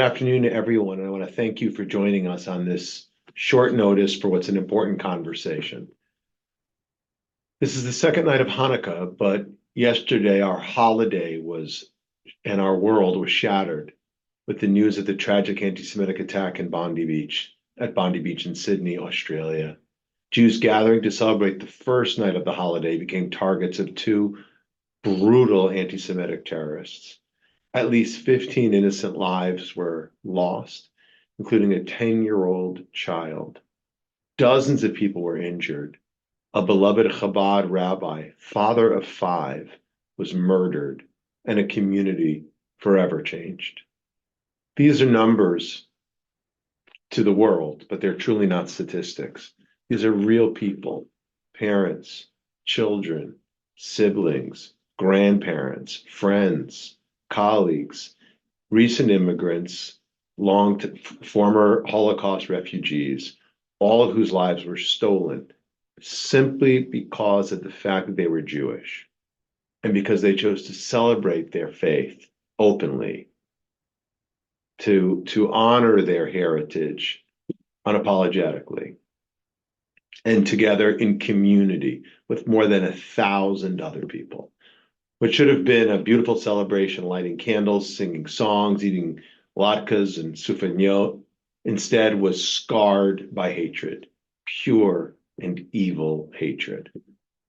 Good afternoon to everyone, and I want to thank you for joining us on this short notice for what's an important conversation. This is the second night of Hanukkah, but yesterday our holiday and our world was shattered with the news of the tragic anti-Semitic attack at Bondi Beach in Sydney, Australia. Jews gathering to celebrate the first night of the holiday became targets of two brutal anti-Semitic terrorists. At least 15 innocent lives were lost, including a 10-year-old child. Dozens of people were injured. A beloved Chabad rabbi, father of five, was murdered, and a community forever changed. These are numbers to the world, but they're truly not statistics. These are real people, parents, children, siblings, grandparents, friends, colleagues, recent immigrants, former Holocaust refugees, all of whose lives were stolen simply because of the fact that they were Jewish and because they chose to celebrate their faith openly, to honor their heritage unapologetically, and together in community with more than 1,000 other people. What should have been a beautiful celebration, lighting candles, singing songs, eating latkes and souffleur, instead was scarred by hatred, pure and evil hatred.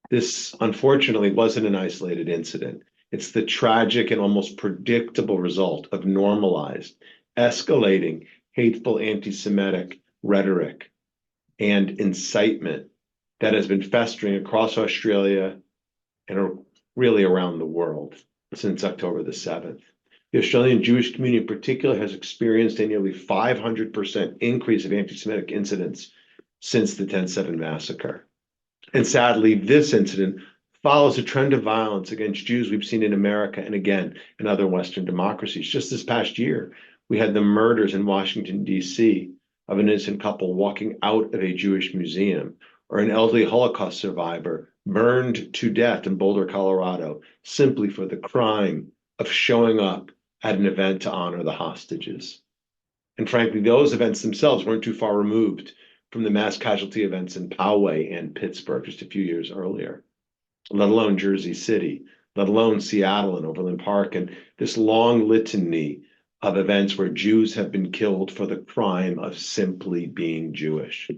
This, unfortunately, wasn't an isolated incident. It's the tragic and almost predictable result of normalized, escalating, hateful anti-Semitic rhetoric and incitement that has been festering across Australia and really around the world since October the 7th. The Australian Jewish community in particular has experienced a nearly 500% increase of anti-Semitic incidents since the 10/7 massacre. And sadly, this incident follows a trend of violence against Jews we've seen in America and again in other Western democracies. Just this past year, we had the murders in Washington, D.C. of an innocent couple walking out of a Jewish museum, or an elderly Holocaust survivor burned to death in Boulder, Colorado, simply for the crime of showing up at an event to honor the hostages. And frankly, those events themselves weren't too far removed from the mass casualty events in Poway and Pittsburgh just a few years earlier, let alone Jersey City, let alone Seattle and Overland Park, and this long litany of events where Jews have been killed for the crime of simply being Jewish.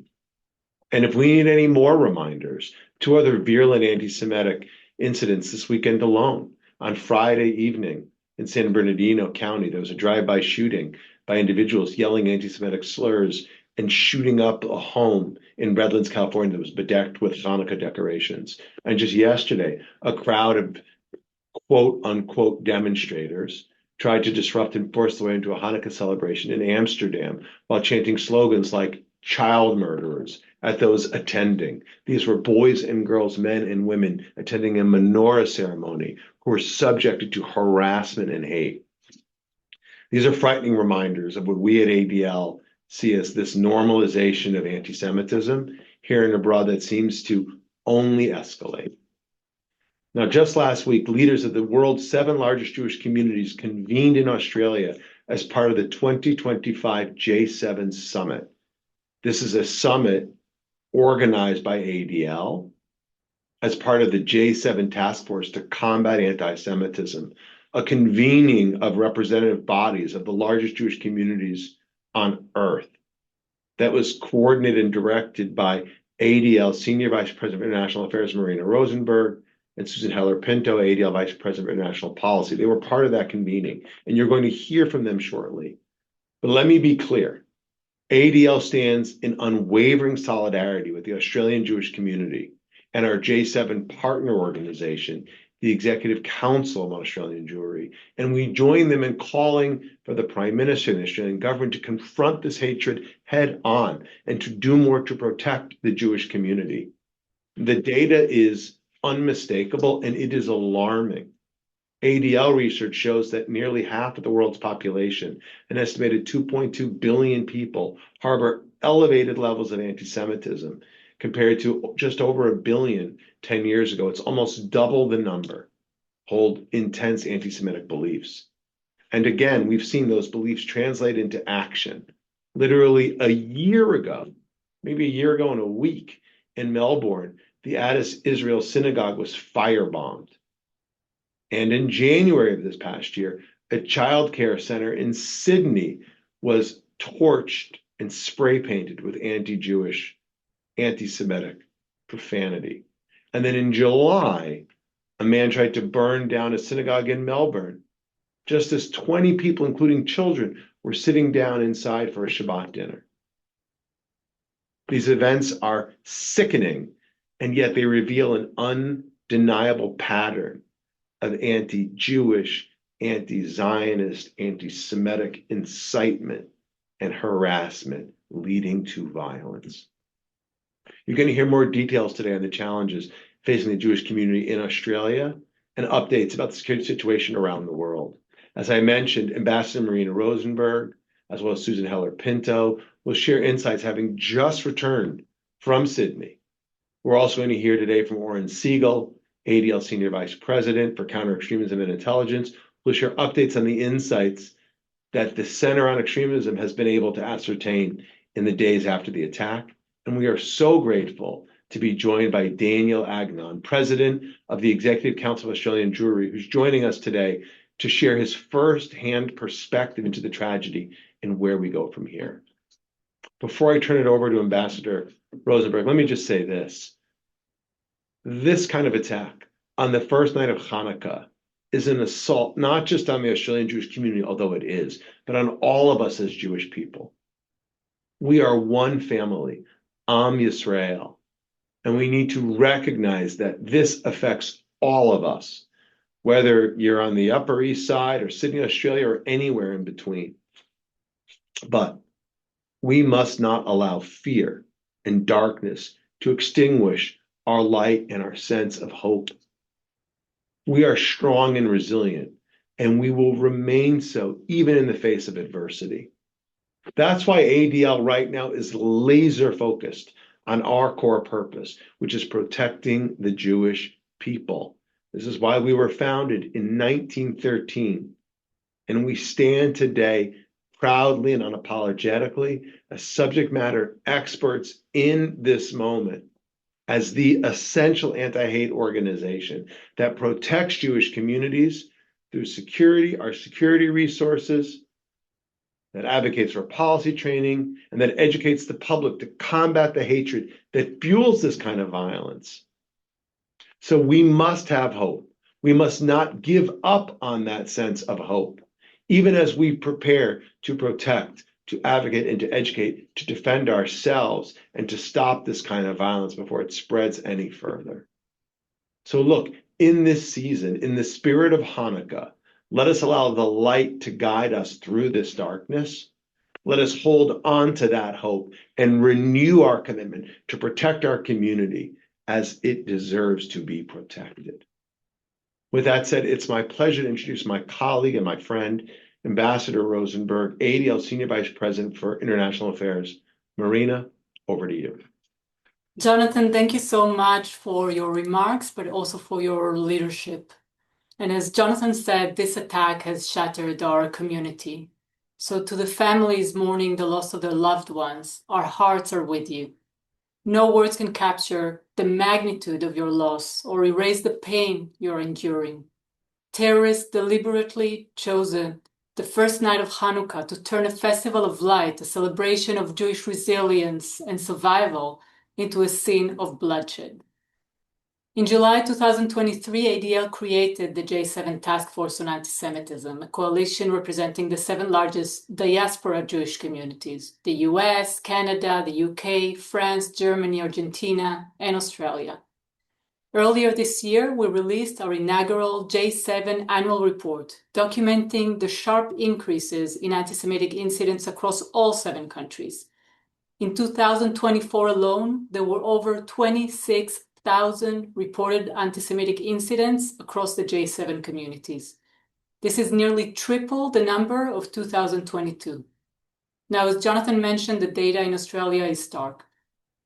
And if we need any more reminders, two other virulent anti-Semitic incidents this weekend alone. On Friday evening in San Bernardino County, there was a drive-by shooting by individuals yelling anti-Semitic slurs and shooting up a home in Redlands, California that was bedecked with Hanukkah decorations. And just yesterday, a crowd of quote-unquote demonstrators tried to disrupt and force their way into a Hanukkah celebration in Amsterdam while chanting slogans like child murderers at those attending. These were boys and girls, men and women attending a menorah ceremony who were subjected to harassment and hate. These are frightening reminders of what we at ADL see as this normalization of anti-Semitism here and abroad that seems to only escalate. Now, just last week, leaders of the world's 7 largest Jewish communities convened in Australia as part of the 2025 J7 Summit. This is a summit organized by ADL as part of the J7 task force to combat anti-Semitism, a convening of representative bodies of the largest Jewish communities on earth that was coordinated and directed by ADL Senior Vice President of International Affairs, Marina Rosenberg, and Susan Heller Pinto, ADL Vice President of International Policy. They were part of that convening, and you're going to hear from them shortly. But let me be clear. ADL stands in unwavering solidarity with the Australian Jewish community and our J7 partner organization, the Executive Council of Australian Jewry, and we join them in calling for the Prime Minister and the Australian government to confront this hatred head on and to do more to protect the Jewish community. The data is unmistakable and it is alarming. ADL research shows that nearly half of the world's population, an estimated 2.2 billion people, harbor elevated levels of anti-Semitism compared to just over 1 billion 10 years ago. It's almost double the number, hold intense anti-Semitic beliefs. And again, we've seen those beliefs translate into action. Literally a year ago, maybe a year ago and a week, in Melbourne, the Addis Israel synagogue was firebombed. And in January of this past year, a childcare center in Sydney was torched and spray painted with anti-Jewish, anti-Semitic profanity. And then in July, a man tried to burn down a synagogue in Melbourne, just as 20 people, including children, were sitting down inside for a Shabbat dinner. These events are sickening, and yet they reveal an undeniable pattern of anti-Jewish, anti-Zionist, anti-Semitic incitement and harassment leading to violence. You're going to hear more details today on the challenges facing the Jewish community in Australia and updates about the security situation around the world. As I mentioned, Ambassador Marina Rosenberg, as well as Susan Heller Pinto, will share insights having just returned from Sydney. We're also going to hear today from Oren Segal, ADL Senior Vice President for Counter-Extremism and Intelligence, who will share updates on the insights that the Center on Extremism has been able to ascertain in the days after the attack. And we are so grateful to be joined by Daniel Aghion, President of the Executive Council of Australian Jewry, who's joining us today to share his first-hand perspective into the tragedy and where we go from here. Before I turn it over to Ambassador Rosenberg, let me just say this. This kind of attack on the first night of Hanukkah is an assault not just on the Australian Jewish community, although it is, but on all of us as Jewish people. We are one family, Am Yisrael, and we need to recognize that this affects all of us, whether you're on the Upper East Side or Sydney, Australia, or anywhere in between. But we must not allow fear and darkness to extinguish our light and our sense of hope. We are strong and resilient, and we will remain so even in the face of adversity. That's why ADL right now is laser focused on our core purpose, which is protecting the Jewish people. This is why we were founded in 1913, and we stand today proudly and unapologetically as subject matter experts in this moment as the essential anti-hate organization that protects Jewish communities through security, our security resources, that advocates for policy training, and that educates the public to combat the hatred that fuels this kind of violence. So we must have hope. We must not give up on that sense of hope, even as we prepare to protect, to advocate, and to educate, to defend ourselves, and to stop this kind of violence before it spreads any further. So look, in this season, in the spirit of Hanukkah, let us allow the light to guide us through this darkness. Let us hold on to that hope and renew our commitment to protect our community as it deserves to be protected. With that said, it's my pleasure to introduce my colleague and my friend, Ambassador Rosenberg, ADL Senior Vice President for International Affairs. Marina, over to you. Jonathan, thank you so much for your remarks, but also for your leadership. And as Jonathan said, this attack has shattered our community. So to the families mourning the loss of their loved ones, our hearts are with you. No words can capture the magnitude of your loss or erase the pain you're enduring. Terrorists deliberately chosen the first night of Hanukkah to turn a festival of light, a celebration of Jewish resilience and survival, into a scene of bloodshed. In July 2023, ADL created the J7 Task Force on Anti-Semitism, a coalition representing the 7 largest diaspora Jewish communities: the US, Canada, the UK, France, Germany, Argentina, and Australia. Earlier this year, we released our inaugural J7 annual report, documenting the sharp increases in anti-Semitic incidents across all 7 countries. In 2024 alone, there were over 26,000 reported anti-Semitic incidents across the J7 communities. This is nearly triple the number of 2022. Now, as Jonathan mentioned, the data in Australia is stark.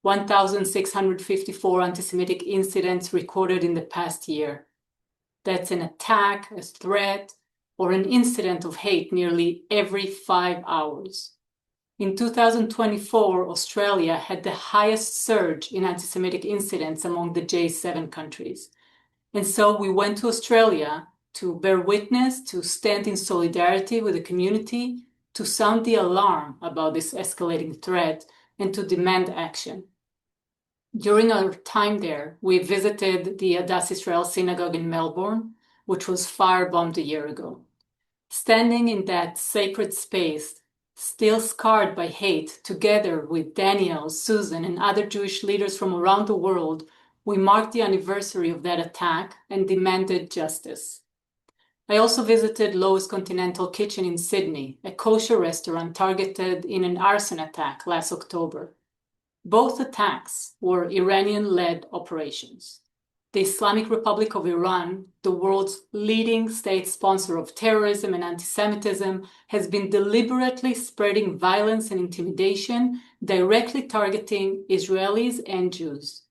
1,654 anti-Semitic incidents recorded in the past year. That's an attack, a threat, or an incident of hate nearly every 5 hours. In 2024, Australia had the highest surge in anti-Semitic incidents among the J7 countries. And so we went to Australia to bear witness, to stand in solidarity with the community, to sound the alarm about this escalating threat, and to demand action. During our time there, we visited the Adass Israel Synagogue in Melbourne, which was firebombed a year ago. Standing in that sacred space, still scarred by hate, together with Daniel, Susan, and other Jewish leaders from around the world, we marked the anniversary of that attack and demanded justice. I also visited Lowe's Continental Kitchen in Sydney, a kosher restaurant targeted in an arson attack last October. Both attacks were Iranian-led operations. The Islamic Republic of Iran, the world's leading state sponsor of terrorism and anti-Semitism, has been deliberately spreading violence and intimidation, directly targeting Israelis and Jews.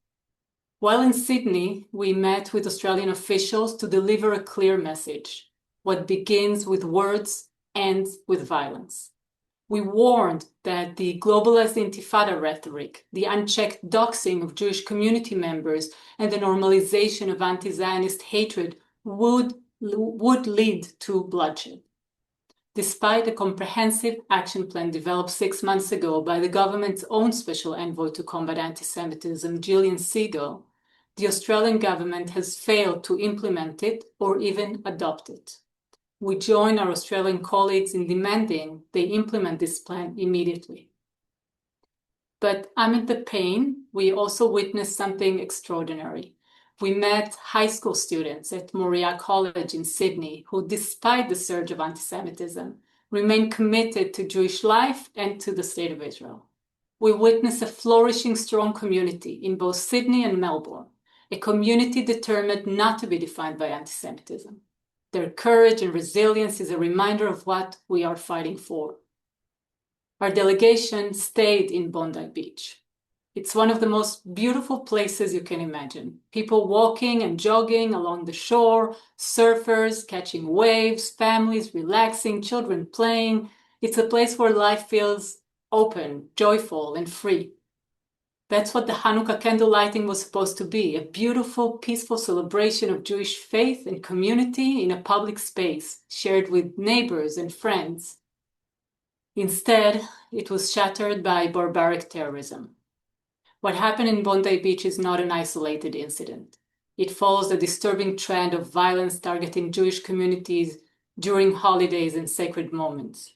While in Sydney, we met with Australian officials to deliver a clear message. What begins with words ends with violence. We warned that the globalist intifada rhetoric, the unchecked doxing of Jewish community members, and the normalization of anti-Zionist hatred would lead to bloodshed. Despite a comprehensive action plan developed 6 months ago by the government's own special envoy to combat anti-Semitism, Segal, the Australian government has failed to implement it or even adopt it. We join our Australian colleagues in demanding they implement this plan immediately. But amid the pain, we also witnessed something extraordinary. We met high school students at Moriah College in Sydney who, despite the surge of anti-Semitism, remain committed to Jewish life and to the State of Israel. We witnessed a flourishing, strong community in both Sydney and Melbourne, a community determined not to be defined by anti-Semitism. Their courage and resilience is a reminder of what we are fighting for. Our delegation stayed in Bondi Beach. It's one of the most beautiful places you can imagine. People walking and jogging along the shore, surfers catching waves, families relaxing, children playing. It's a place where life feels open, joyful, and free. That's what the Hanukkah candle lighting was supposed to be, a beautiful, peaceful celebration of Jewish faith and community in a public space, shared with neighbors and friends. Instead, it was shattered by barbaric terrorism. What happened in Bondi Beach is not an isolated incident. It follows a disturbing trend of violence targeting Jewish communities during holidays and sacred moments.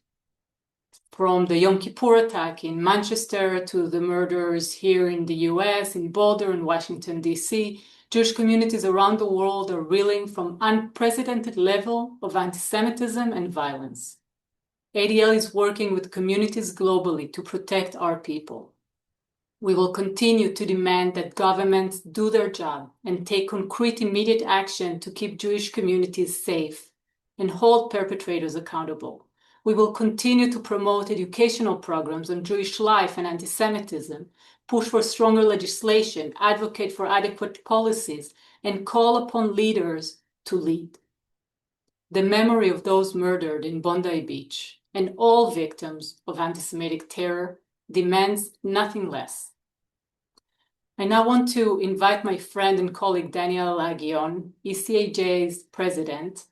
From the Yom Kippur attack in Manchester to the murders here in the US, in Boulder and Washington, D.C., Jewish communities around the world are reeling from unprecedented level of anti-Semitism and violence. ADL is working with communities globally to protect our people. We will continue to demand that governments do their job and take concrete immediate action to keep Jewish communities safe and hold perpetrators accountable. We will continue to promote educational programs on Jewish life and anti-Semitism, push for stronger legislation, advocate for adequate policies, and call upon leaders to lead. The memory of those murdered in Bondi Beach and all victims of anti-Semitic terror demands nothing less. I now want to invite my friend and colleague Daniel Aghion, ECAJ's president,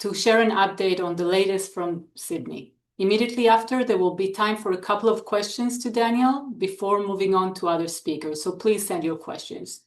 to share an update on the latest from Sydney. Immediately after, there will be time for a couple of questions to Daniel before moving on to other speakers, so please send your questions.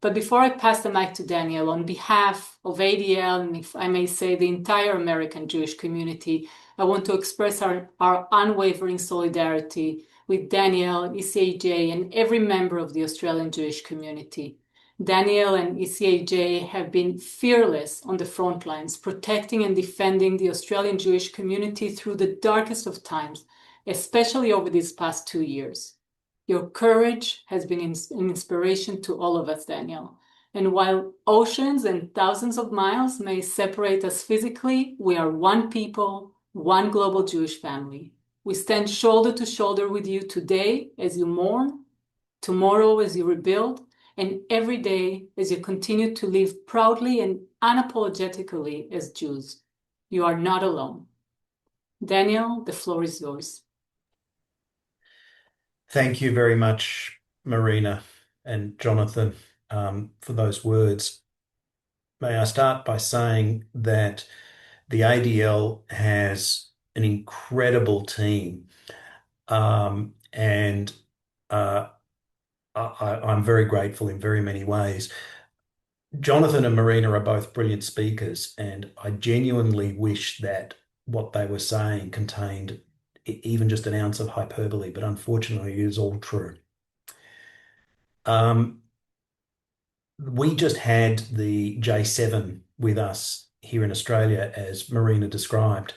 But before I pass the mic to Daniel, on behalf of ADL, and if I may say the entire American Jewish community, I want to express our unwavering solidarity with Daniel, ECAJ, and every member of the Australian Jewish community. Daniel and ECAJ have been fearless on the front lines, protecting and defending the Australian Jewish community through the darkest of times, especially over these past 2 years. Your courage has been an inspiration to all of us, Daniel. And while oceans and thousands of miles may separate us physically, we are one people, one global Jewish family. We stand shoulder to shoulder with you today as you mourn, tomorrow as you rebuild, and every day as you continue to live proudly and unapologetically as Jews. You are not alone. Daniel, the floor is yours. Thank you very much, Marina and Jonathan, for those words. May I start by saying that the ADL has an incredible team, and I'm very grateful in very many ways. Jonathan and Marina are both brilliant speakers, and I genuinely wish that what they were saying contained even just an ounce of hyperbole, but unfortunately, it is all true. We just had the J7 with us here in Australia, as Marina described.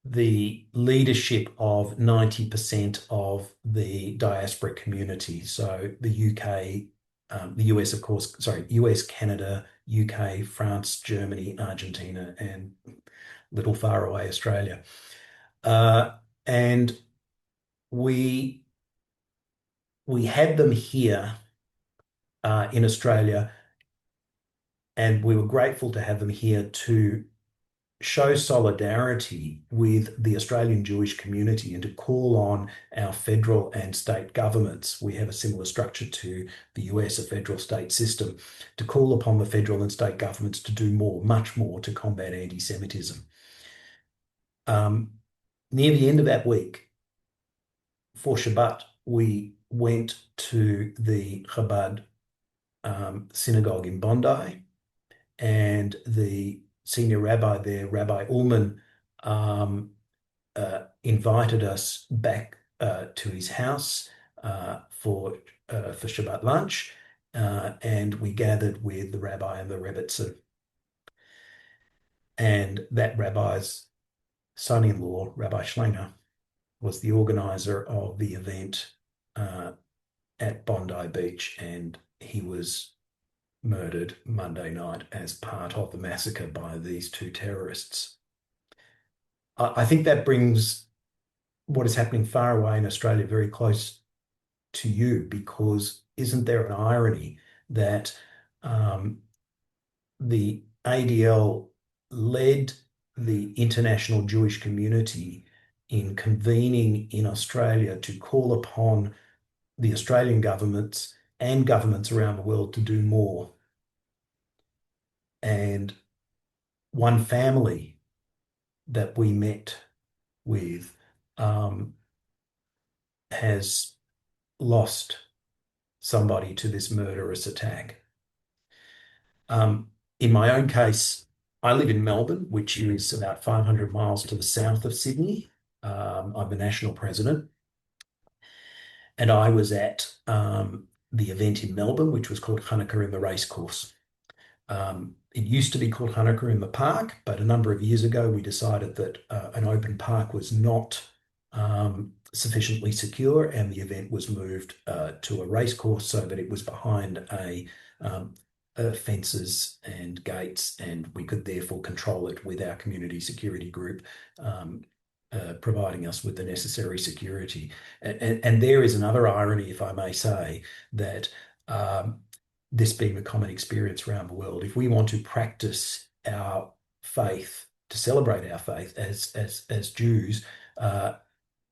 The leadership of 90% of the diasporic community, so the UK, the US, of course, sorry, US, Canada, UK, France, Germany, Argentina, and little faraway Australia. And we had them here in Australia, and we were grateful to have them here to show solidarity with the Australian Jewish community and to call on our federal and state governments. We have a similar structure to the US, a federal state system, to call upon the federal and state governments to do more, much more, to combat anti-Semitism. Near the end of that week, for Shabbat, we went to the Chabad synagogue in Bondi, and the senior rabbi there, Rabbi Ullman, invited us back to his house for Shabbat lunch, and we gathered with the rabbi and the rebbitzin. And that rabbi's son-in-law, Rabbi Schlanger, was the organizer of the event at Bondi Beach, and he was murdered Monday night as part of the massacre by these two terrorists. I think that brings what is happening far away in Australia very close to you, because isn't there an irony that the ADL led the international Jewish community in convening in Australia to call upon the Australian governments and governments around the world to do more. And one family that we met with has lost somebody to this murderous attack. In my own case, I live in Melbourne, which is about 500 miles to the south of Sydney. I'm the national president. And I was at the event in Melbourne, which was called Hanukkah in the Racecourse. It used to be called Hanukkah in the Park, but a number of years ago we decided that an open park was not sufficiently secure, and the event was moved to a racecourse so that it was behind fences and gates, and we could therefore control it with our community security group providing us with the necessary security. And there is another irony, if I may say, that this being a common experience around the world, if we want to practice our faith, to celebrate our faith as Jews,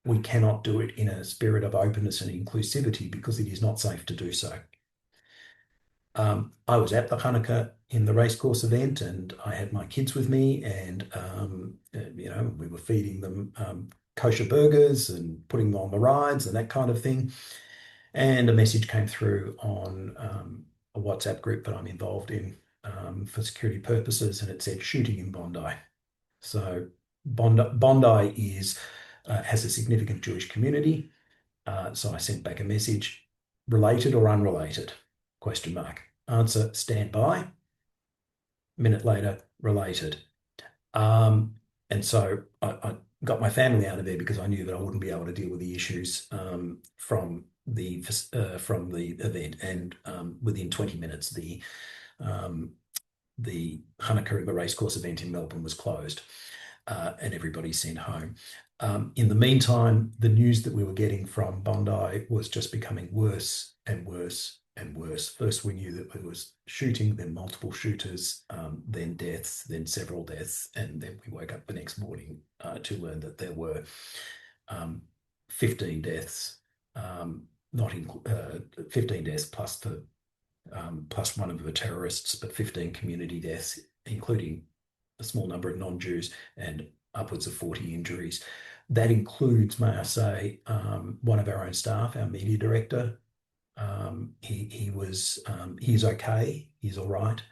we cannot do it in a spirit of openness and inclusivity, because it is not safe to do so. I was at the Hanukkah in the racecourse event, and I had my kids with me, and we were feeding them kosher burgers and putting them on the rides and that kind of thing. And a message came through on a WhatsApp group that I'm involved in for security purposes, and it said shooting in Bondi. So Bondi has a significant Jewish community. So I sent back a message, related or unrelated? Question mark. Answer, stand by. Minute later, related. And so I got my family out of there because I knew that I wouldn't be able to deal with the issues from the event. And within 20 minutes, the Hanukkah at the racecourse event in Melbourne was closed, and everybody sent home. In the meantime, the news that we were getting from Bondi was just becoming worse and worse and worse. First, we knew that there was shooting, then multiple shooters, then deaths, then several deaths, and then we woke up the next morning to learn that there were 15 deaths, not in 15 deaths plus plus one of the terrorists, but 15 community deaths, including a small number of non-Jews and upwards of 40 injuries. That includes, may I say, one of our own staff, our media director. He's okay. He's all right,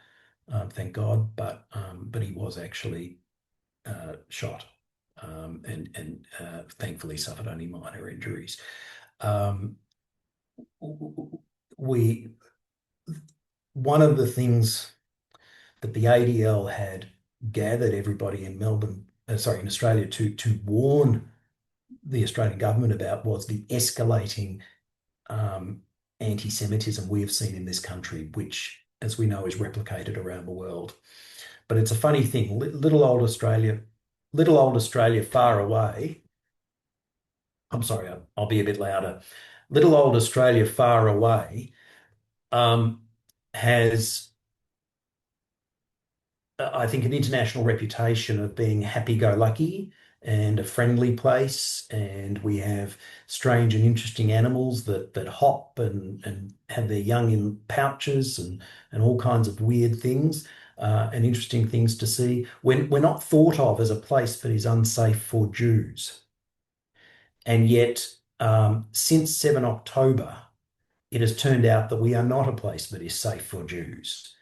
thank God. But he was actually shot, and thankfully suffered only minor injuries. One of the things that the ADL had gathered everybody in in Australia to warn the Australian government about was the escalating anti-Semitism we have seen in this country, which, as we know, is replicated around the world. But it's a funny thing, little old Australia far away. I'm sorry, I'll be a bit louder. Little old Australia far away has, I think, an international reputation of being happy-go-lucky and a friendly place, and we have strange and interesting animals that hop and have their young in pouches and all kinds of weird things and interesting things to see. We're not thought of as a place that is unsafe for Jews. And yet, since 7 October, it has turned out that we are not a place that is safe for Jews.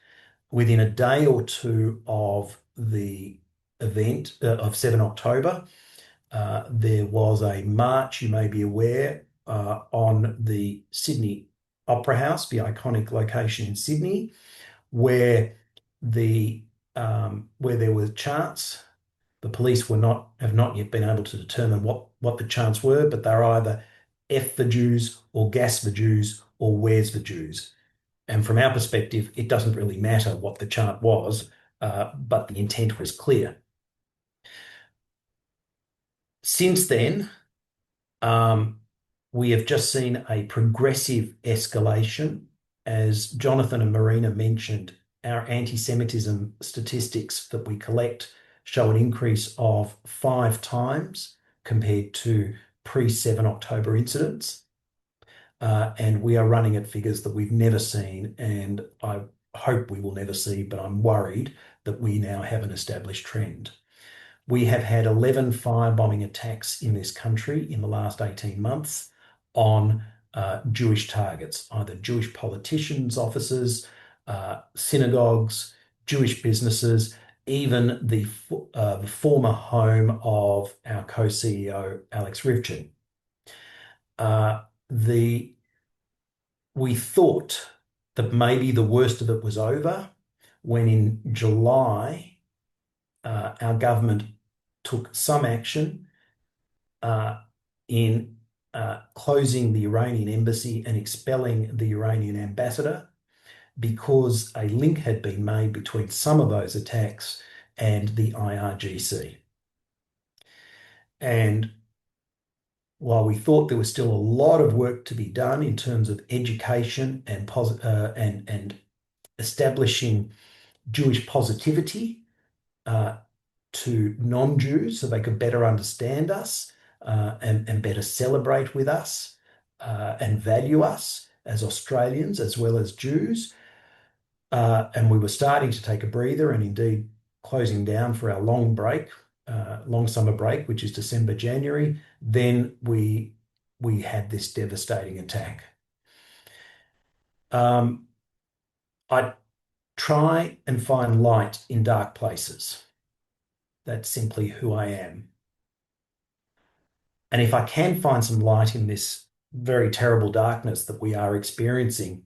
Within a day or two of the event of 7 October, there was a march, you may be aware, on the Sydney Opera House, the iconic location in Sydney, where there were chants. The police have not yet been able to determine what the chants were, but they're either F the Jews or gas the Jews or where's the Jews. And from our perspective, it doesn't really matter what the chant was, but the intent was clear. Since then, we have just seen a progressive escalation. As Jonathan and Marina mentioned, our anti-Semitism statistics that we collect show an increase of 5 times compared to pre-7 October incidents. And we are running at figures that we've never seen, and I hope we will never see, but I'm worried that we now have an established trend. We have had 11 firebombing attacks in this country in the last 18 months on Jewish targets, either Jewish politicians' offices, synagogues, Jewish businesses, even the former home of our co-CEO, Alex Rivchin. We thought that maybe the worst of it was over when in July, our government took some action in closing the Iranian embassy and expelling the Iranian ambassador because a link had been made between some of those attacks and the IRGC. And while we thought there was still a lot of work to be done in terms of education and establishing Jewish positivity to non-Jews so they could better understand us and better celebrate with us and value us as Australians as well as Jews. And we were starting to take a breather and indeed closing down for our long summer break, which is December, January. Then we had this devastating attack. I try and find light in dark places. That's simply who I am. And if I can find some light in this very terrible darkness that we are experiencing,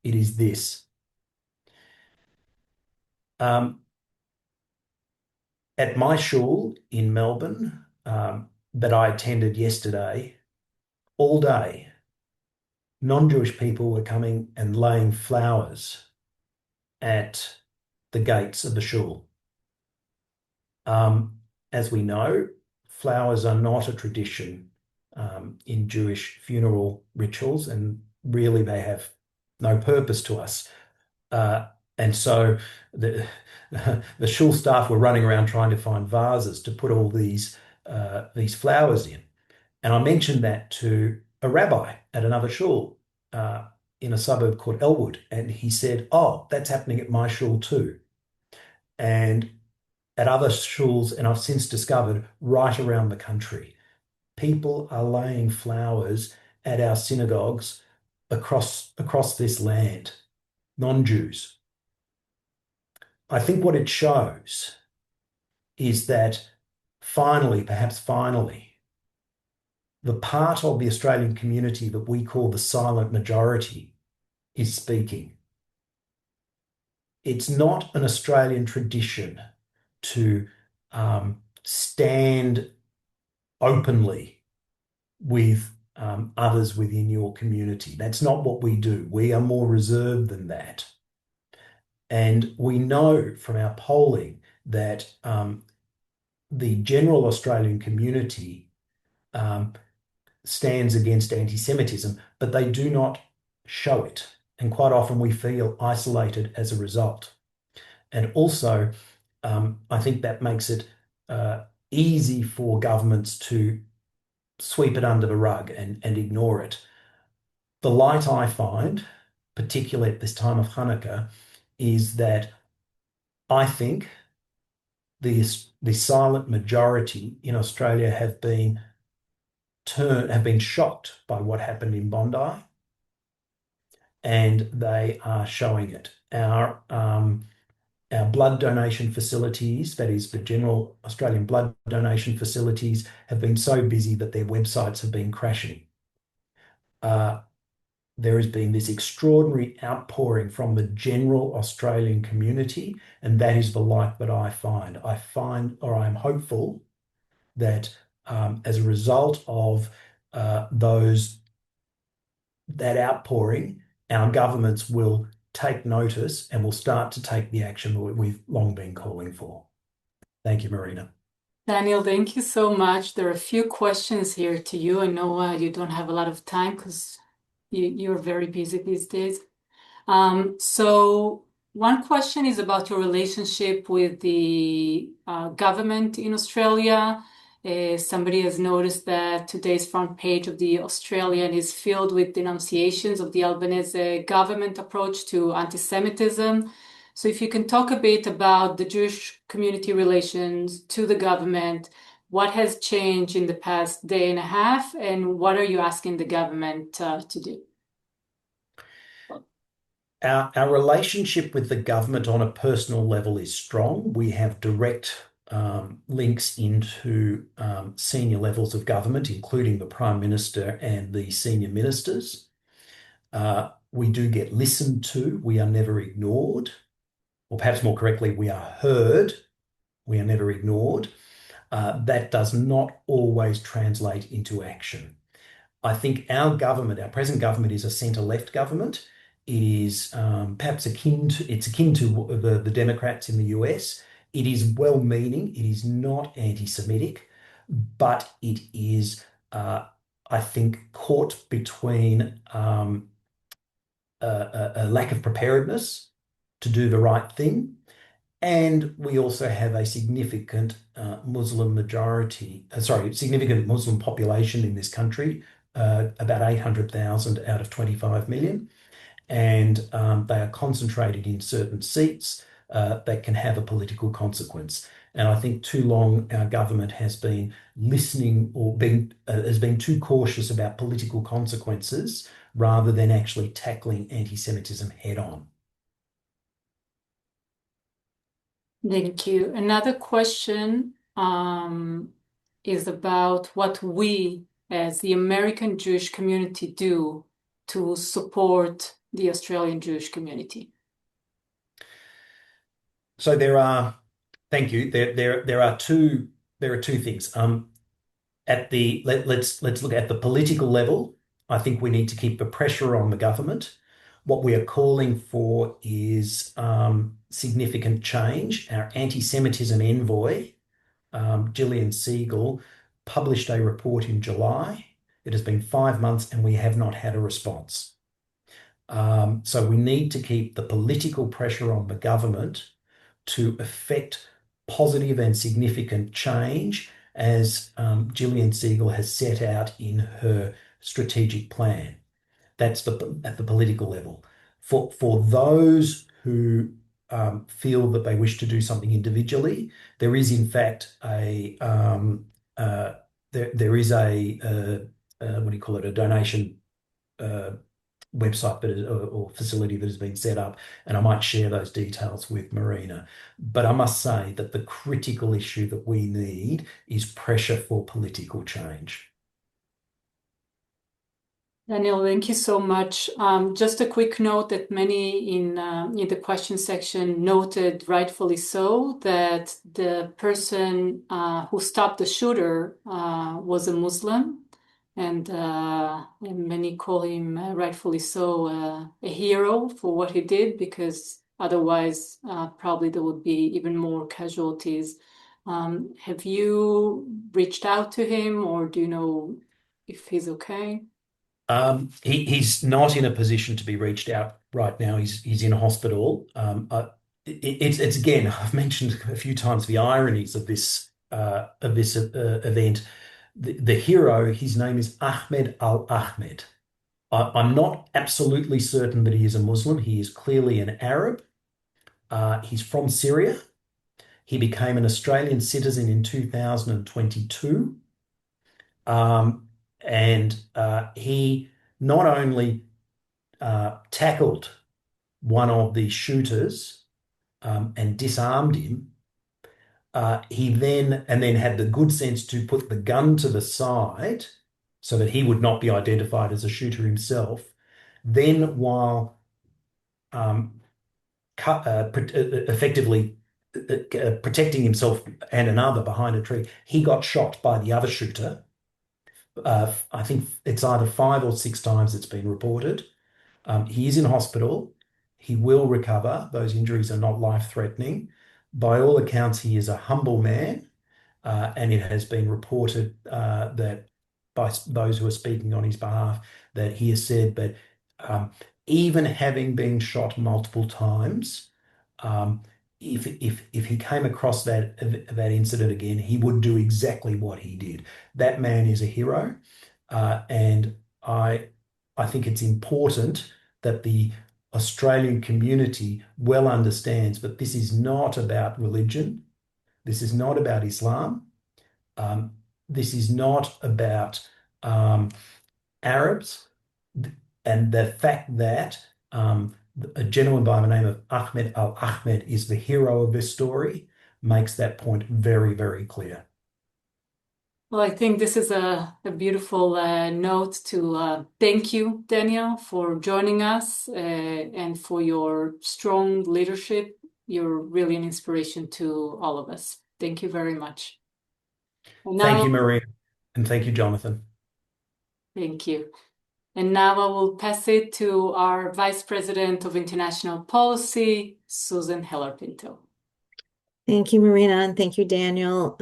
it is this. At my shul in Melbourne that I attended yesterday, all day, non-Jewish people were coming and laying flowers at the gates of the shul. As we know, flowers are not a tradition in Jewish funeral rituals, and really they have no purpose to us. And so the shul staff were running around trying to find vases to put all these flowers in. And I mentioned that to a rabbi at another shul in a suburb called Elwood, and he said, "Oh, that's happening at my shul too." And at other shuls, and I've since discovered right around the country, people are laying flowers at our synagogues across this land, non-Jews. I think what it shows is that finally, perhaps finally, the part of the Australian community that we call the silent majority is speaking. It's not an Australian tradition to stand openly with others within your community. That's not what we do. We are more reserved than that. And we know from our polling that the general Australian community stands against anti-Semitism, but they do not show it. And quite often we feel isolated as a result. And also, I think that makes it easy for governments to sweep it under the rug and ignore it. The light I find, particularly at this time of Hanukkah, is that I think the silent majority in Australia have been shocked by what happened in Bondi, and they are showing it. Our blood donation facilities, that is the general Australian blood donation facilities, have been so busy that their websites have been crashing. There has been this extraordinary outpouring from the general Australian community, and that is the light that I find. I'm hopeful that as a result of that outpouring, our governments will take notice and will start to take the action that we've long been calling for. Thank you, Marina. Daniel, thank you so much. There are a few questions here to you. I know you don't have a lot of time because you're very busy these days. So one question is about your relationship with the government in Australia. Somebody has noticed that today's front page of the Australian is filled with denunciations of the Albanese government approach to anti-Semitism. So if you can talk a bit about the Jewish community relations to the government, what has changed in the past day and a half, and what are you asking the government to do? Our relationship with the government on a personal level is strong. We have direct links into senior levels of government, including the Prime Minister and the senior ministers. We do get listened to. We are never ignored. Or perhaps more correctly, we are heard. We are never ignored. That does not always translate into action. I think our present government is a centre-left government. It is perhaps akin to the Democrats in the US. It is well-meaning. It is not anti-Semitic, but it is, I think, caught between a lack of preparedness to do the right thing, and we also have a significant Muslim population in this country, about 800,000 out of 25 million. And they are concentrated in certain seats that can have a political consequence. And I think too long our government has been listening or has been too cautious about political consequences rather than actually tackling anti-Semitism head on. Thank you. Another question is about what we as the American Jewish community do to support the Australian Jewish community. So thank you. There are two things. Let's look at the political level. I think we need to keep the pressure on the government. What we are calling for is significant change. Our anti-Semitism envoy, Gillian Segal, published a report in July. It has been 5 months and we have not had a response. So we need to keep the political pressure on the government to effect positive and significant change, as Gillian Segal has set out in her strategic plan. That's at the political level. For those who feel that they wish to do something individually, there is in fact there is a what do you call it, a donation uh, website or facility that has been set up, and I might share those details with Marina. But I must say that the critical issue that we need is pressure for political change. Daniel, thank you so much. Just a quick note that many in the question section noted, rightfully so, that the person who stopped the shooter was a Muslim, and many call him, rightfully so, a hero for what he did, because otherwise probably there would be even more casualties. Have you reached out to him, or do you know if he's okay? He's not in a position to be reached out right now. He's in a hospital. It's again, I've mentioned a few times the ironies of this event. The hero, his name is Ahmed al-Ahmed. I'm not absolutely certain that he is a Muslim. He is clearly an Arab. He's from Syria. He became an Australian citizen in 2022. And he not only tackled one of the shooters and disarmed him, he then had the good sense to put the gun to the side so that he would not be identified as a shooter himself. Then, while effectively protecting himself and another behind a tree, he got shot by the other shooter. I think it's either 5 or 6 times it's been reported. He is in hospital. He will recover. Those injuries are not life-threatening. By all accounts, he is a humble man, and it has been reported that by those who are speaking on his behalf, that he has said that even having been shot multiple times, if he came across that incident again, he would do exactly what he did. That man is a hero, and I think it's important that the Australian community well understands that this is not about religion. This is not about Islam. This is not about Arabs. And the fact that a gentleman by the name of Ahmed al-Ahmed is the hero of this story makes that point very, very clear. Well, I think this is a beautiful note to thank you, Daniel, for joining us and for your strong leadership. You're really an inspiration to all of us. Thank you very much. Thank you, Maria, and thank you, Jonathan. Thank you. And now I will pass it to our Vice President of International Policy, Susan Heller-Pinto. Thank you, Marina, and thank you, Daniel.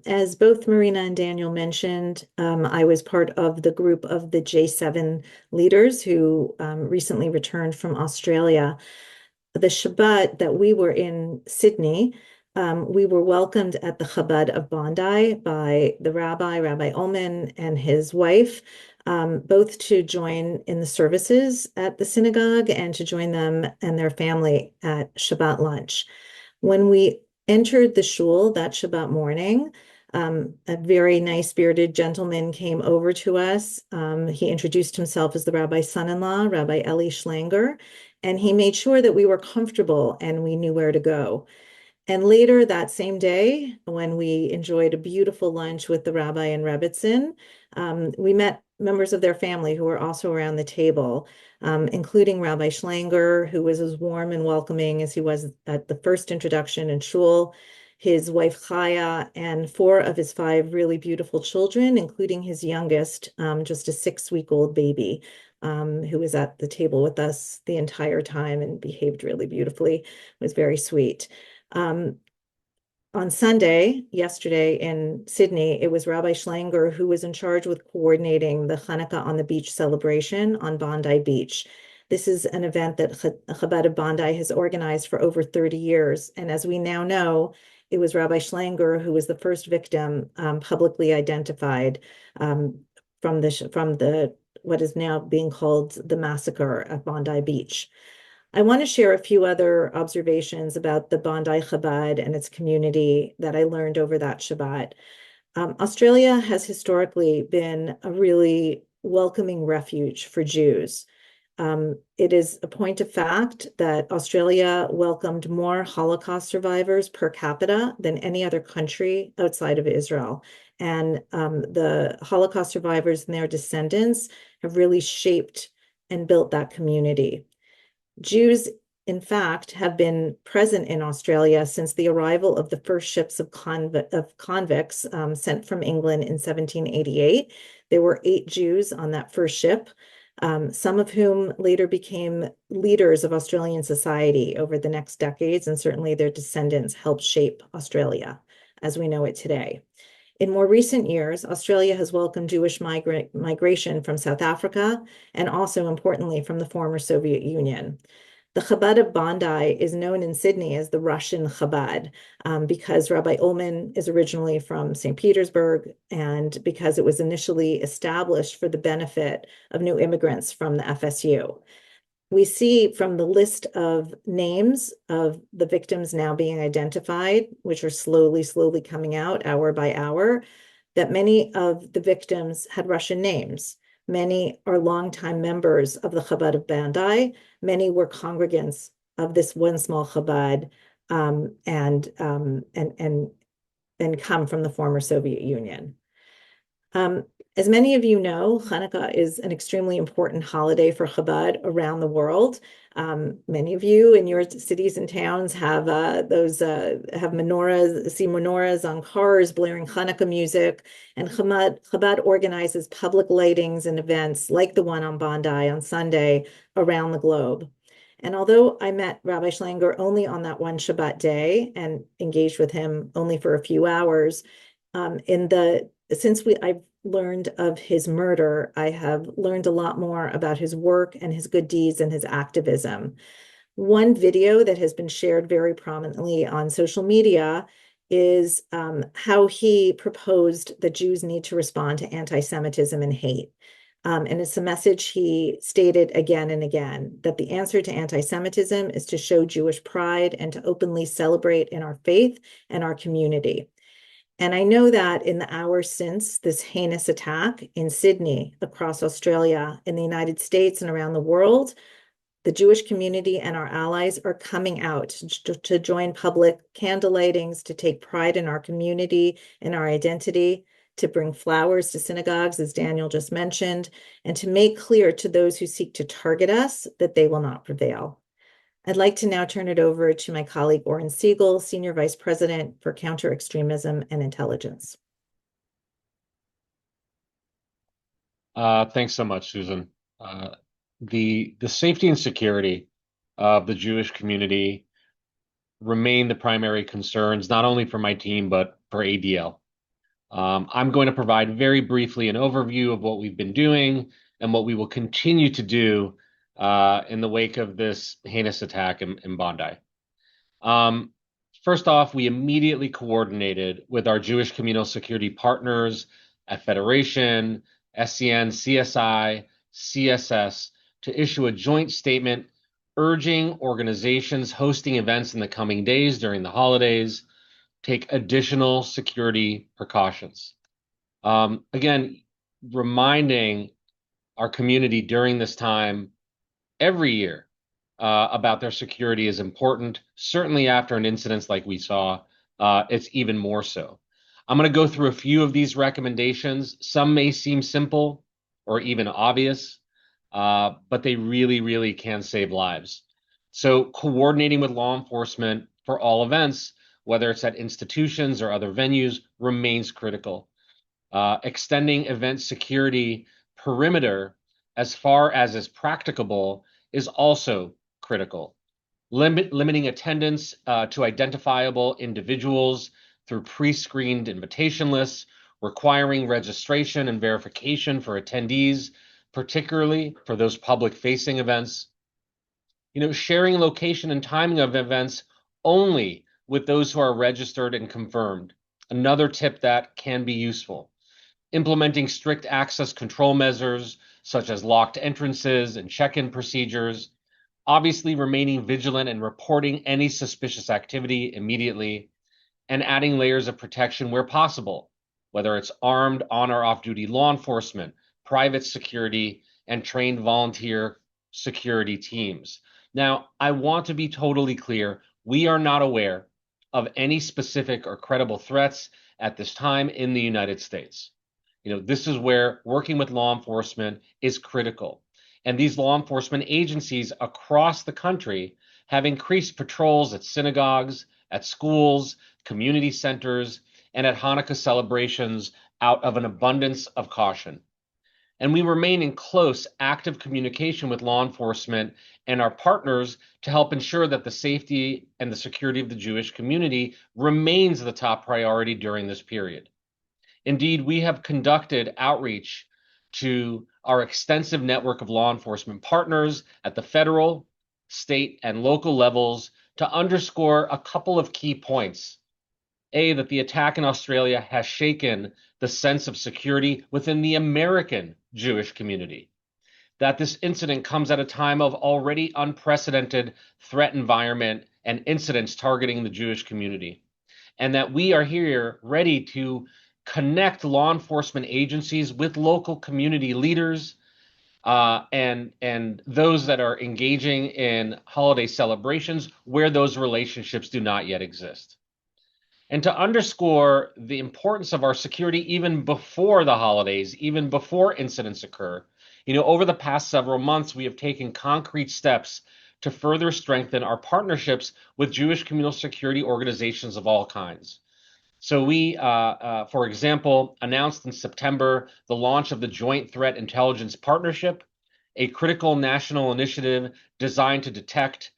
As both Marina and Daniel mentioned, I was part of the group of the J7 leaders who recently returned from Australia. The Shabbat that we were in Sydney, we were welcomed at the Chabad of Bondi by the Rabbi Oren, and his wife, both to join in the services at the synagogue and to join them and their family at Shabbat lunch. When we entered the shul that Shabbat morning, a very nice bearded gentleman came over to us. He introduced himself as the rabbi's son-in-law, Rabbi Eli Schlanger, and he made sure that we were comfortable and we knew where to go. And later that same day, when we enjoyed a beautiful lunch with the rabbi and Rebbitzin, we met members of their family who were also around the table, including Rabbi Schlanger, who was as warm and welcoming as he was at the first introduction in shul, his wife Chaya, and 4 of his 5 really beautiful children, including his youngest, just a 6-week-old baby, who was at the table with us the entire time and behaved really beautifully. It was very sweet. On Sunday, yesterday in Sydney, it was Rabbi Schlanger who was in charge with coordinating the Hanukkah on the beach celebration on Bondi Beach. This is an event that Chabad of Bondi has organized for over 30 years. And as we now know, it was Rabbi Schlanger who was the first victim publicly identified from the what is now being called the massacre at Bondi Beach. I want to share a few other observations about the Bondi Chabad and its community that I learned over that Shabbat. Australia has historically been a really welcoming refuge for Jews. It is a point of fact that Australia welcomed more Holocaust survivors per capita than any other country outside of Israel. And the Holocaust survivors and their descendants have really shaped and built that community. Jews, in fact, have been present in Australia since the arrival of the first ships of convicts sent from England in 1788. There were 8 Jews on that first ship, some of whom later became leaders of Australian society over the next decades, and certainly their descendants helped shape Australia as we know it today. In more recent years, Australia has welcomed Jewish migration from South Africa and also, importantly, from the former Soviet Union. The Chabad of Bondi is known in Sydney as the Russian Chabad because Rabbi Oren is originally from St. Petersburg and because it was initially established for the benefit of new immigrants from the FSU. We see from the list of names of the victims now being identified, which are slowly coming out hour by hour, that many of the victims had Russian names. Many are longtime members of the Chabad of Bondi. Many were congregants of this one small Chabad and come from the former Soviet Union. As many of you know, Hanukkah is an extremely important holiday for Chabad around the world. Many of you in your cities and towns have menorahs, see menorahs on cars blaring Hanukkah music, and Chabad organizes public lightings and events like the one on Bondi on Sunday around the globe. And although I met Rabbi Schlanger only on that one Shabbat day and engaged with him only for a few hours, I've learned of his murder, I have learned a lot more about his work and his good deeds and his activism. One video that has been shared very prominently on social media is how he proposed that Jews need to respond to anti-Semitism and hate. And it's a message he stated again and again, that the answer to anti-Semitism is to show Jewish pride and to openly celebrate in our faith and our community. And I know that in the hours since this heinous attack in Sydney, across Australia, in the United States, and around the world, the Jewish community and our allies are coming out to join public candle lightings, to take pride in our community and our identity, to bring flowers to synagogues, as Daniel just mentioned, and to make clear to those who seek to target us that they will not prevail. I'd like to now turn it over to my colleague, Oren Segal, Senior Vice President for Counter-Extremism and Intelligence. Thanks so much, Susan. The safety and security of the Jewish community remain the primary concerns, not only for my team, but for ADL. I'm going to provide very briefly an overview of what we've been doing and what we will continue to do in the wake of this heinous attack in Bondi. First off, we immediately coordinated with our Jewish communal security partners at Federation, SCN, CSI, CSS to issue a joint statement urging organizations hosting events in the coming days during the holidays take additional security precautions. Again, reminding our community during this time every year about their security is important. Certainly after an incident like we saw, it's even more so. I'm going to go through a few of these recommendations. Some may seem simple or even obvious, but they really, really can save lives. So coordinating with law enforcement for all events, whether it's at institutions or other venues, remains critical. Extending event security perimeter as far as is practicable is also critical. Limiting attendance to identifiable individuals through pre-screened invitation lists, requiring registration and verification for attendees, particularly for those public-facing events, Sharing location and timing of events only with those who are registered and confirmed. Another tip that can be useful. Implementing strict access control measures, such as locked entrances and check-in procedures. Obviously remaining vigilant and reporting any suspicious activity immediately, and adding layers of protection where possible, whether it's armed on or off-duty law enforcement, private security, and trained volunteer security teams. Now, I want to be totally clear. We are not aware of any specific or credible threats at this time in the United States. This is where working with law enforcement is critical. And these law enforcement agencies across the country have increased patrols at synagogues, at schools, community centers, and at Hanukkah celebrations out of an abundance of caution. And we remain in close, active communication with law enforcement and our partners to help ensure that the safety and the security of the Jewish community remains the top priority during this period. Indeed, we have conducted outreach to our extensive network of law enforcement partners at the federal, state, and local levels to underscore a couple of key points. A, that the attack in Australia has shaken the sense of security within the American Jewish community. That this incident comes at a time of already unprecedented threat environment and incidents targeting the Jewish community. And that we are here ready to connect law enforcement agencies with local community leaders and those that are engaging in holiday celebrations where those relationships do not yet exist. And to underscore the importance of our security even before the holidays, even before incidents occur, over the past several months, we have taken concrete steps to further strengthen our partnerships with Jewish communal security organizations of all kinds. So we, for example, announced in September the launch of the Joint Threat Intelligence Partnership, a critical national initiative designed to detect,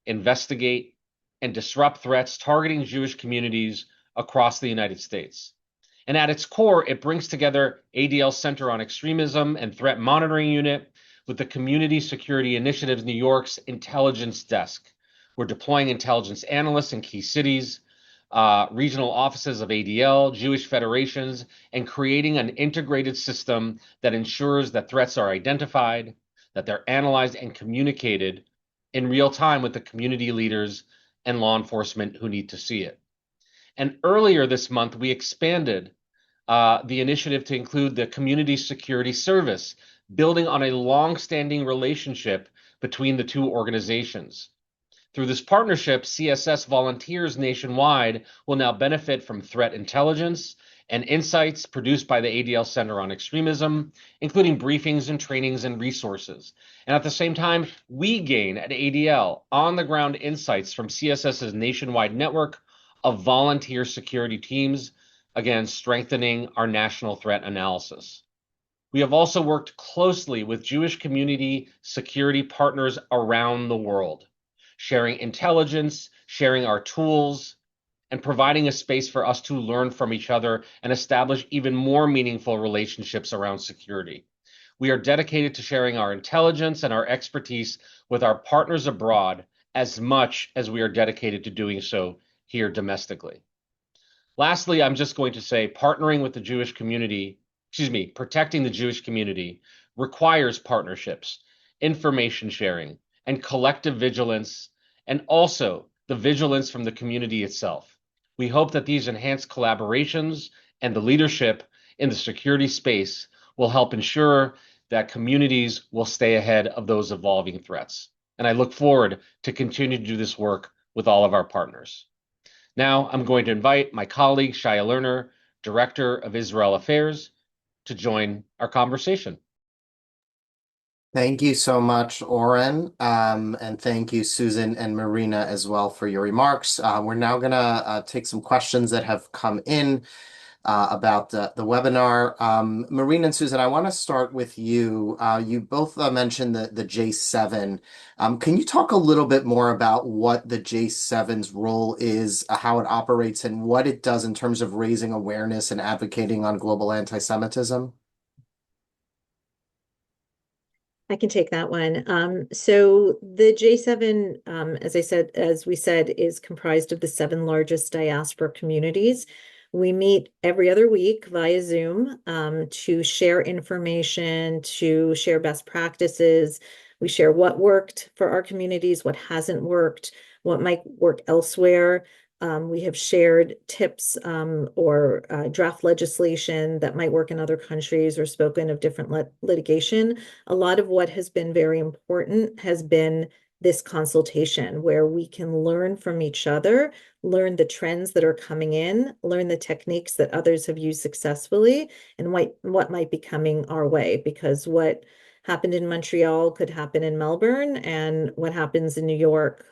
investigate, and disrupt threats targeting Jewish communities across the United States. And at its core, it brings together ADL Center on Extremism and Threat Monitoring Unit with the Community Security Initiative New York's Intelligence Desk. We're deploying intelligence analysts in key cities, regional offices of ADL, Jewish federations, and creating an integrated system that ensures that threats are identified, that they're analyzed and communicated in real time with the community leaders and law enforcement who need to see it. And earlier this month, we expanded the initiative to include the Community Security Service, building on a long-standing relationship between the two organizations. Through this partnership, CSS volunteers nationwide will now benefit from threat intelligence and insights produced by the ADL Center on Extremism, including briefings and trainings and resources. And at the same time, we gain at ADL on-the-ground insights from CSS's nationwide network of volunteer security teams, again, strengthening our national threat analysis. We have also worked closely with Jewish community security partners around the world, sharing intelligence, sharing our tools, and providing a space for us to learn from each other and establish even more meaningful relationships around security. We are dedicated to sharing our intelligence and our expertise with our partners abroad as much as we are dedicated to doing so here domestically. Lastly, I'm just going to say partnering with the Jewish community, protecting the Jewish community requires partnerships, information sharing, and collective vigilance, and also the vigilance from the community itself. We hope that these enhanced collaborations and the leadership in the security space will help ensure that communities will stay ahead of those evolving threats. And I look forward to continue to do this work with all of our partners. Now I'm going to invite my colleague, Shia Lerner, Director of Israel Affairs, to join our conversation. Thank you so much, Oren, and thank you, Susan and Marina, as well for your remarks. We're now going to take some questions that have come in about the webinar. Marina and Susan, I want to start with you. You both mentioned the J7. Can you talk a little bit more about what the J7's role is, how it operates, and what it does in terms of raising awareness and advocating on global anti-Semitism? I can take that one. So the J7, as we said, is comprised of the 7 largest diaspora communities. We meet every other week via Zoom to share information, to share best practices. We share what worked for our communities, what hasn't worked, what might work elsewhere. We have shared tips or draft legislation that might work in other countries or spoken of different litigation. A lot of what has been very important has been this consultation where we can learn from each other, learn the trends that are coming in, learn the techniques that others have used successfully, and what might be coming our way. Because what happened in Montreal could happen in Melbourne, and what happens in New York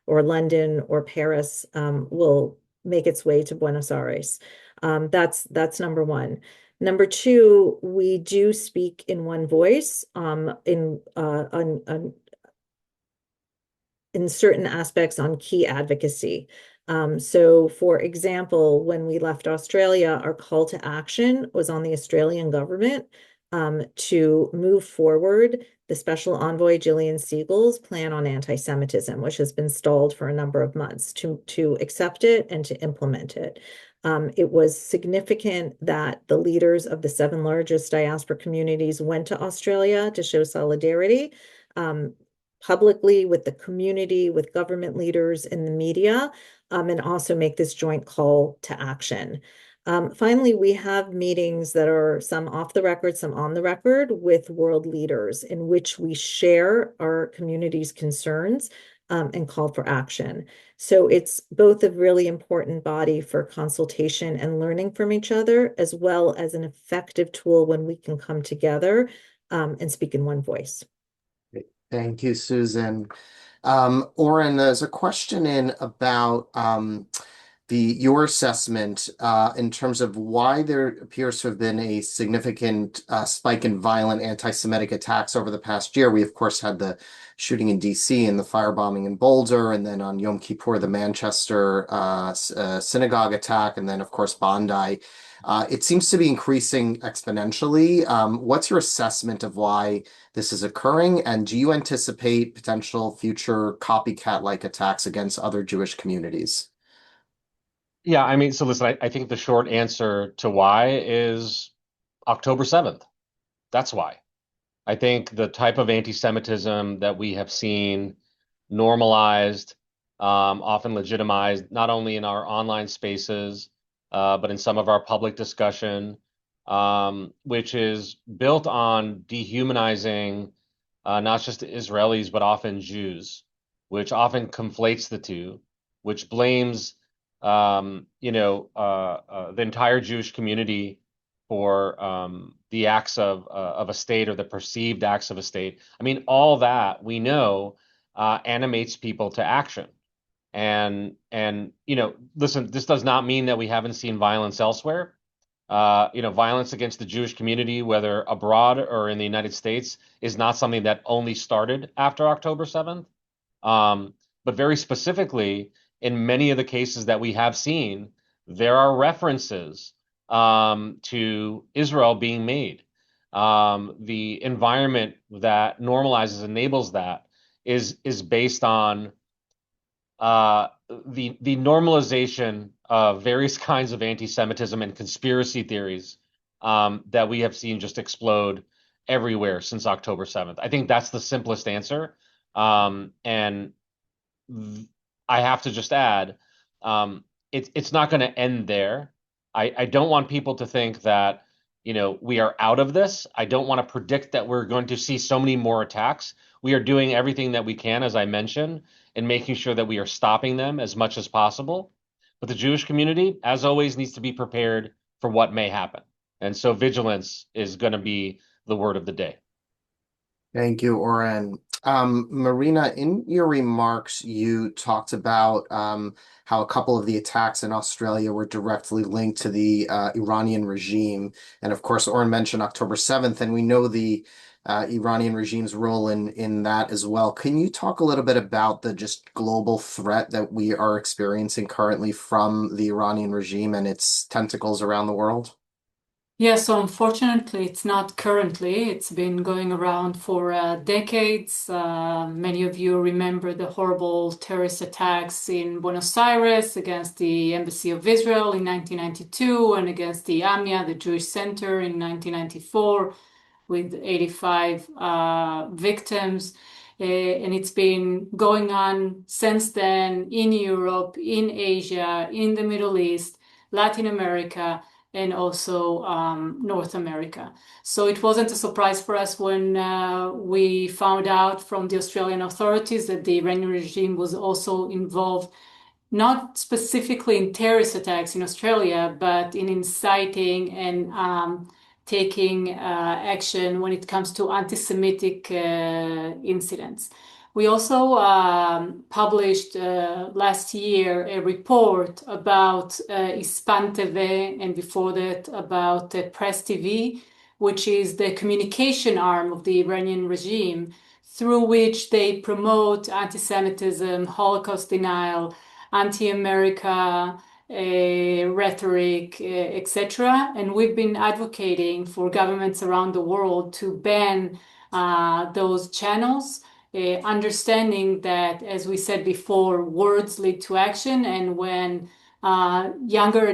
or London or Paris will make its way to Buenos Aires. That's number one. Number two, we do speak in one voice in certain aspects on key advocacy. So, for example, when we left Australia, our call to action was on the Australian government to move forward the Special Envoy Gillian Segal's plan on anti-Semitism, which has been stalled for a number of months, to accept it and to implement it. It was significant that the leaders of the 7 largest diaspora communities went to Australia to show solidarity publicly with the community, with government leaders in the media, and also make this joint call to action. Finally, we have meetings that are some off the record, some on the record with world leaders in which we share our community's concerns and call for action. So it's both a really important body for consultation and learning from each other, as well as an effective tool when we can come together and speak in one voice. Thank you, Susan. Oren, there's a question in about your assessment in terms of why there appears to have been a significant spike in violent anti-Semitic attacks over the past year. We, of course, had the shooting in DC and the firebombing in Boulder, and then on Yom Kippur, the Manchester synagogue attack, and then, of course, Bondi. It seems to be increasing exponentially. What's your assessment of why this is occurring, and do you anticipate potential future copycat-like attacks against other Jewish communities? Yeah, I mean, so listen, I think the short answer to why is October 7th. That's why. I think the type of anti-Semitism that we have seen normalized, often legitimized, not only in our online spaces, but in some of our public discussion, which is built on dehumanizing not just Israelis, but often Jews, which often conflates the two, which blames the entire Jewish community for the acts of a state or the perceived acts of a state. I mean, all that we know animates people to action. And listen, this does not mean that we haven't seen violence elsewhere. Violence against the Jewish community, whether abroad or in the United States, is not something that only started after October 7th. But very specifically, in many of the cases that we have seen, there are references to Israel being made. The environment that normalizes, enables that is based on the normalization of various kinds of anti-Semitism and conspiracy theories that we have seen just explode everywhere since October 7th. I think that's the simplest answer. And I have to just add, it's not going to end there. I don't want people to think that, we are out of this. I don't want to predict that we're going to see so many more attacks. We are doing everything that we can, as I mentioned, and making sure that we are stopping them as much as possible. But the Jewish community, as always, needs to be prepared for what may happen. And so vigilance is going to be the word of the day. Thank you, Oren. Marina, in your remarks, you talked about how a couple of the attacks in Australia were directly linked to the Iranian regime. And of course, Oren mentioned October 7th, and we know the Iranian regime's role in that as well. Can you talk a little bit about the just global threat that we are experiencing currently from the Iranian regime and its tentacles around the world? Yeah, so unfortunately, it's not currently. It's been going around for decades. Many of you remember the horrible terrorist attacks in Buenos Aires against the Embassy of Israel in 1992 and against the AMIA, the Jewish Center, in 1994 with 85 victims. And it's been going on since then in Europe, in Asia, in the Middle East, Latin America, and also North America. So it wasn't a surprise for us when we found out from the Australian authorities that the Iranian regime was also involved, not specifically in terrorist attacks in Australia, but in inciting and taking action when it comes to anti-Semitic incidents. We also published last year a report about Hispan TV and before that about Press TV, which is the communication arm of the Iranian regime through which they promote anti-Semitism, Holocaust denial, anti-America rhetoric, etc. And we've been advocating for governments around the world to ban those channels, understanding that, as we said before, words lead to action. And when younger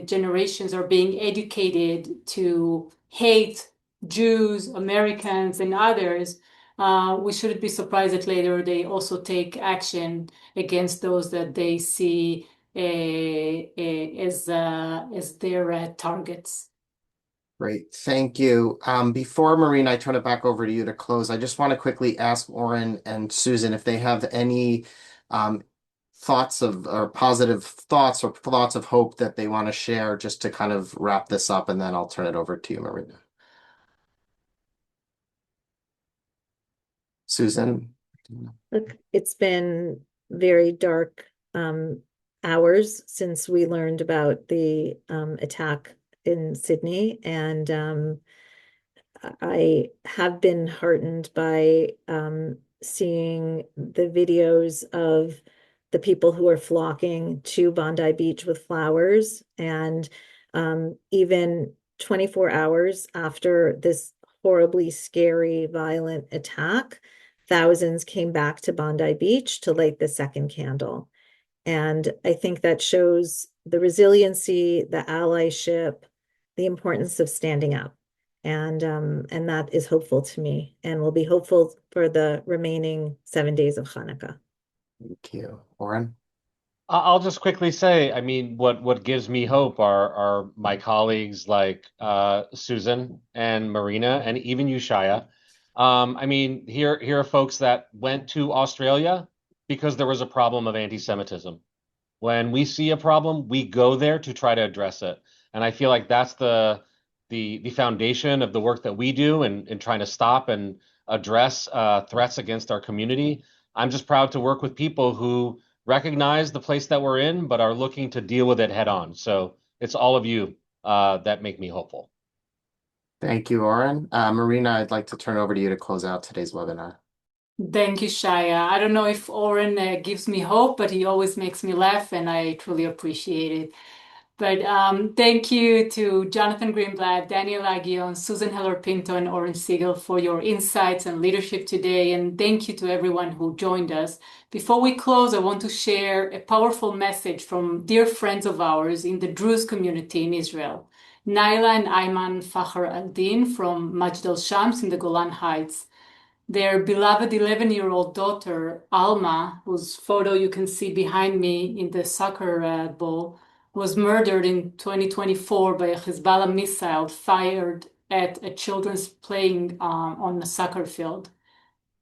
generations are being educated to hate Jews, Americans, and others, we shouldn't be surprised that later they also take action against those that they see as their targets. Great, thank you. Before Marina, I turn it back over to you to close. I just want to quickly ask Oren and Susan if they have any thoughts of or positive thoughts or thoughts of hope that they want to share just to kind of wrap this up, and then I'll turn it over to you, Marina. Susan? Look, it's been very dark hours since we learned about the attack in Sydney, and I have been heartened by seeing the videos of the people who are flocking to Bondi Beach with flowers, and even 24 hours after this horribly scary, violent attack, thousands came back to Bondi Beach to light the second candle. And I think that shows the resiliency, the allyship, the importance of standing up. And that is hopeful to me and will be hopeful for the remaining 7 days of Hanukkah. Thank you. Oren? I'll just quickly say, I mean, what gives me hope are my colleagues like Susan and Marina and even Yushaya. I mean, here are folks that went to Australia because there was a problem of anti-Semitism. When we see a problem, we go there to try to address it. And I feel like that's the foundation of the work that we do in trying to stop and address threats against our community. I'm just proud to work with people who recognize the place that we're in, but are looking to deal with it head on. So it's all of you that make me hopeful. Thank you, Oren. Marina, I'd like to turn over to you to close out today's webinar. Thank you, Shaya. I don't know if Oren gives me hope, but he always makes me laugh, and I truly appreciate it. But thank you to Jonathan Greenblatt, Daniel Aghion, Susan Heller-Pinto, and Oren Segal for your insights and leadership today. And thank you to everyone who joined us. Before we close, I want to share a powerful message from dear friends of ours in the Druze community in Israel. Naila and Ayman Fakhr al-Din from Majd al-Shams in the Golan Heights. Their beloved 11-year-old daughter, Alma, whose photo you can see behind me in the soccer ball, was murdered in 2024 by a Hezbollah missile fired at a children's playing on a soccer field.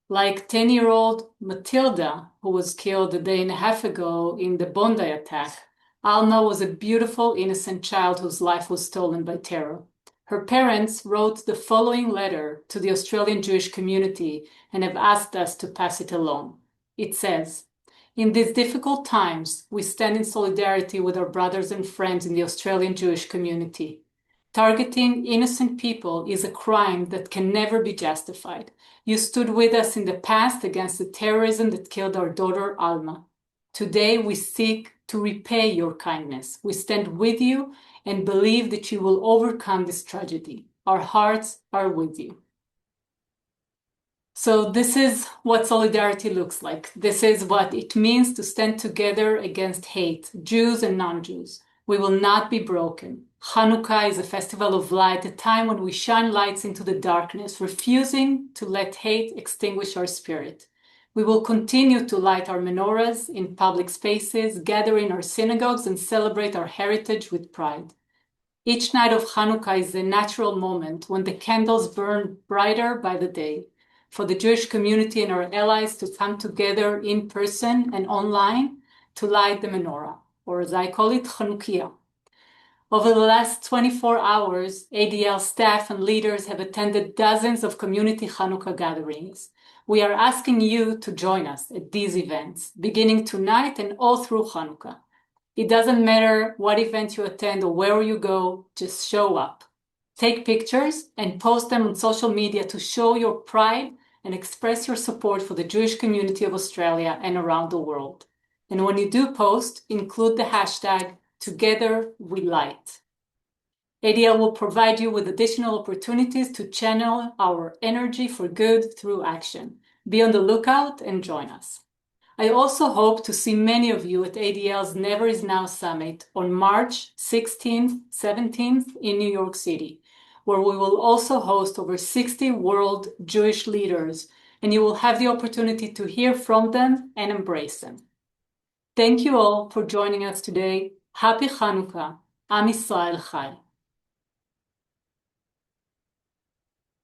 Like 10-year-old Matilda, who was killed a day and a half ago in the Bondi attack, Alma was a beautiful, innocent child whose life was stolen by terror. Her parents wrote the following letter to the Australian Jewish community and have asked us to pass it along. It says, "In these difficult times, we stand in solidarity with our brothers and friends in the Australian Jewish community. Targeting innocent people is a crime that can never be justified. You stood with us in the past against the terrorism that killed our daughter Alma. Today, we seek to repay your kindness. We stand with you and believe that you will overcome this tragedy. Our hearts are with you. So this is what solidarity looks like. This is what it means to stand together against hate, Jews and non-Jews. We will not be broken. Hanukkah is a festival of light, a time when we shine lights into the darkness, refusing to let hate extinguish our spirit. We will continue to light our menorahs in public spaces, gather in our synagogues, and celebrate our heritage with pride. Each night of Hanukkah is a natural moment when the candles burn brighter by the day, for the Jewish community and our allies to come together in person and online to light the menorah, or as I call it, Chanukiah. Over the last 24 hours, ADL staff and leaders have attended dozens of community Hanukkah gatherings. We are asking you to join us at these events, beginning tonight and all through Hanukkah. It doesn't matter what event you attend or where you go, just show up. Take pictures and post them on social media to show your pride and express your support for the Jewish community of Australia and around the world. And when you do post, include the hashtag #TogetherWeLight. ADL will provide you with additional opportunities to channel our energy for good through action. Be on the lookout and join us. I also hope to see many of you at ADL's Never Is Now Summit on March 16th, 17th in New York City, where we will also host over 60 world Jewish leaders, and you will have the opportunity to hear from them and embrace them. Thank you all for joining us today. Happy Hanukkah. Am Yisrael Chai.